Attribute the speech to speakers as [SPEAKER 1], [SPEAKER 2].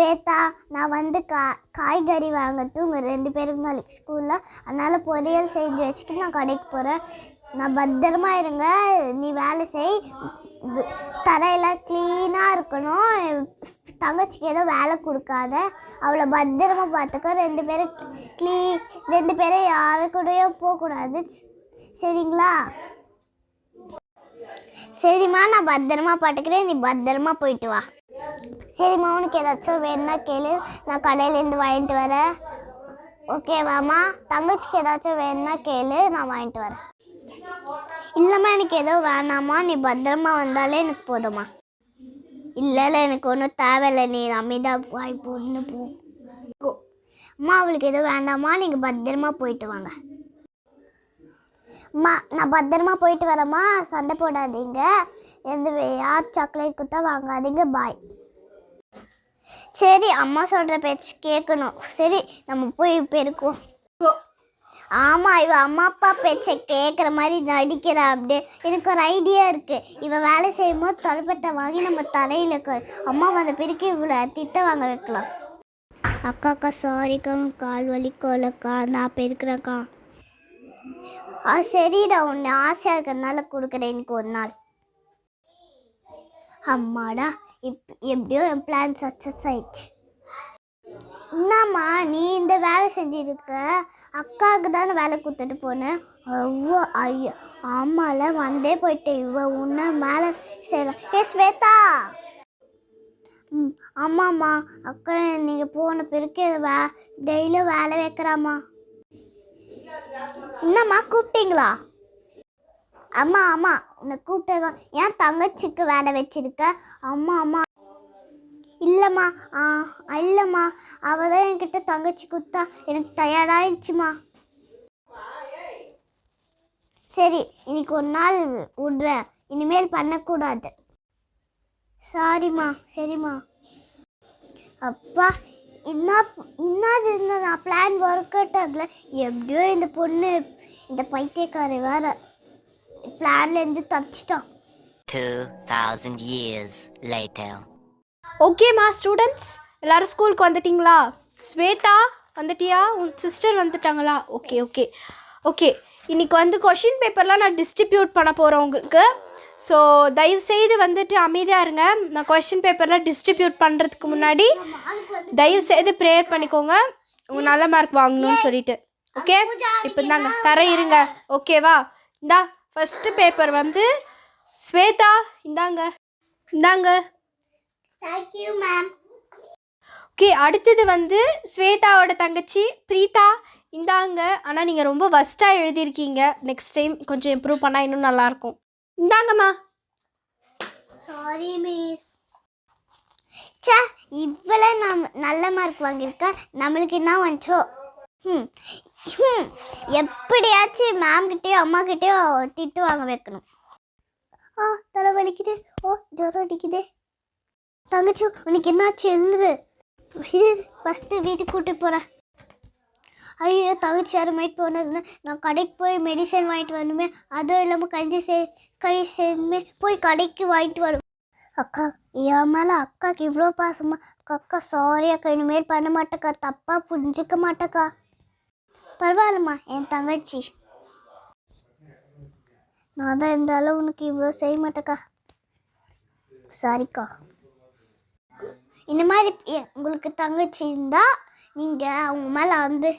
[SPEAKER 1] ஸ்வேதா, நான் வந்து காய்கறி வாங்கிறது உங்கள் 2 பேருக்கு நாளைக்கு ஸ்கூலில். அதனால் பொரியல் செஞ்சு வச்சுட்டு நான் கடைக்கு போகிறேன். நான் பத்திரமா இருங்க. நீ வேலை செய். தரையெல்லாம் க்ளீனாக இருக்கணும். தங்கச்சிக்கு ஏதோ வேலை கொடுக்காத. அவளை பத்திரமா பார்த்துக்கோ. 2 பேரும் யாரு கூடயும் போகக்கூடாது. சரிங்களா? சரிம்மா, நான் பத்திரமா பார்த்துக்கிறேன். நீ பத்திரமா போயிட்டு வா. சரிம்மா, உனக்கு ஏதாச்சும் வேணும்னா கேளு, நான் கடையிலேருந்து வாங்கிட்டு வரேன். ஓகேவாம்மா? தங்கச்சிக்கு ஏதாச்சும் வேணும்னா கேளு, நான் வாங்கிட்டு வரேன். இல்லைம்மா, எனக்கு எதுவும் வேணாம்மா. நீ பத்திரமா வந்தாலே எனக்கு போதும்மா. இல்லை எனக்கு ஒன்றும் தேவையில்லை. நீ அமைதியாக வாய் போன்னு போ. அம்மா, அவளுக்கு எதுவும் வேண்டாம்மா. நீங்கள் பத்திரமா போயிட்டு வாங்க. அம்மா, நான் பத்திரமா போயிட்டு வரேம்மா. சண்டை போடாதீங்க. யார் சாக்லேட் கொடுத்தா வாங்காதீங்க. பாய். சரி, அம்மா சொல்கிற பேச்சு கேட்கணும். சரி, நம்ம போய் பெருக்குவோம். ஆமாம், இவ அம்மா அப்பா பேச்சை கேட்குற மாதிரி நடிக்கிறா. அப்படியே எனக்கு ஒரு ஐடியா இருக்குது. இவ வேலை செய்யும்போது தொலைப்பட்டை வாங்கி நம்ம தலையில் அம்மா வந்த பிறகு இவ்வளோ திட்ட வாங்க வைக்கலாம். அக்காக்கா, சாரிக்கா, கால் வலிக்கோலக்கா, நான் பெருக்கிறேன்க்கா. சரிடா, உன்னை ஆசையாக இருக்கிறதுனால கொடுக்குறேன் இன்னைக்கு ஒரு நாள். அம்மாடா, எப்படியோ என் பிளான் சக்ஸஸ் ஆயிடுச்சு. என்னம்மா நீ இந்த வேலை செஞ்சுருக்க? அக்காவுக்கு தானே வேலை கொடுத்துட்டு போனேன். ஐயோ, ஆமால வந்தே போயிட்டேன். இவ உன்ன மேலே செய்யலாம். ஸ்வேதா. ஆமாம்மா, அக்கா நீங்கள் போன பிறகு டெய்லியும் வேலை வைக்கிறாம்மா. என்னம்மா, கூப்பிட்டீங்களா? ஆமாம், உன்னை கூப்பிட்டதான். ஏன் தங்கச்சிக்கு வேலை வச்சிருக்க? அம்மா இல்லைம்மா. இல்லைம்மா, அவள் தான் என்கிட்ட தங்கச்சி கொடுத்தா. எனக்கு டயர்டாயிடுச்சுமா. சரி, இன்னைக்கு ஒரு நாள் விட்றேன். இனிமேல் பண்ணக்கூடாது. சாரிம்மா. சரிம்மா. அப்பா, என்னது நான் பிளான் ஒர்க் அவுட் ஆகல. எப்படியோ இந்த பொண்ணு, இந்த பைத்தியக்காரி வேற பிளான்லேருந்து தப்பிச்சிட்டான்.
[SPEAKER 2] 2000 years later.
[SPEAKER 3] ஓகேம்மா ஸ்டூடெண்ட்ஸ், எல்லோரும் ஸ்கூலுக்கு வந்துட்டிங்களா? ஸ்வேதா வந்துட்டியா? உன் சிஸ்டர் வந்துட்டாங்களா? ஓகே. இன்றைக்கி வந்து கொஷின் பேப்பர்லாம் நான் டிஸ்ட்ரிபியூட் பண்ண போகிறேன் உங்களுக்கு. ஸோ தயவுசெய்து வந்துட்டு அமைதியாக இருங்க. நான் கொஷின் பேப்பர்லாம் டிஸ்ட்ரிபியூட் பண்ணுறதுக்கு முன்னாடி தயவுசெய்து ப்ரேயர் பண்ணிக்கோங்க, உங்கள் நல்ல மார்க் வாங்கணும்னு சொல்லிட்டு. ஓகே, இப்போ இந்தாங்க தர இருங்க. ஓகேவா? இந்தா ஃபஸ்ட்டு பேப்பர் வந்து ஸ்வேதா, இந்தாங்க.
[SPEAKER 1] Thank you ma'am.
[SPEAKER 3] ஓகே, அடுத்தது வந்து ஸ்வேதாவோட தங்கச்சி பிரீதா, இந்தாங்க. ஆனால் நீங்கள் ரொம்ப வஸ்ட்டாக எழுதியிருக்கீங்க. நெக்ஸ்ட் டைம் கொஞ்சம் இம்ப்ரூவ் பண்ணால் இன்னும் நல்லாயிருக்கும். இந்தாங்கம்மா.
[SPEAKER 1] Sorry miss. இவ்வளோ நல்ல மார்க் வாங்கியிருக்கா. நம்மளுக்கு என்ன வந்துச்சோ. எப்படியாச்சும் மேம்கிட்டேயும் அம்மாக்கிட்டேயும் திட்டு வாங்க வைக்கணும். தலை வலிக்குது. ஜுரம் அடிக்குதே. தங்கச்சி, உனக்கு என்னாச்சு? எழுந்துரு. ஃபஸ்ட்டு வீட்டுக்கு கூப்பிட்டு போகிறேன். ஐயோ, தங்கச்சி யாரும் மைட் போனதுன்னு நான் கடைக்கு போய் மெடிசன் வாங்கிட்டு வரணுமே. அதுவும் இல்லாமல் கை சேர்ந்துமே போய் கடைக்கு வாங்கிட்டு வருவேன். அக்கா, என் மேலே அக்காவுக்கு இவ்வளோ பாசமா? அக்கா சாரி அக்கா, இனிமேல் பண்ண மாட்டேக்கா. தப்பாக புரிஞ்சிக்க மாட்டேக்கா. பரவாயில்லம்மா, என் தங்கச்சி. நான் தான் இருந்தாலும் உனக்கு இவ்வளோ செய்ய மாட்டேக்கா. சாரிக்கா. இந்த மாதிரி உங்களுக்கு தங்கச்சி இருந்தால் நீங்கள் அவங்க மேலே அன்பு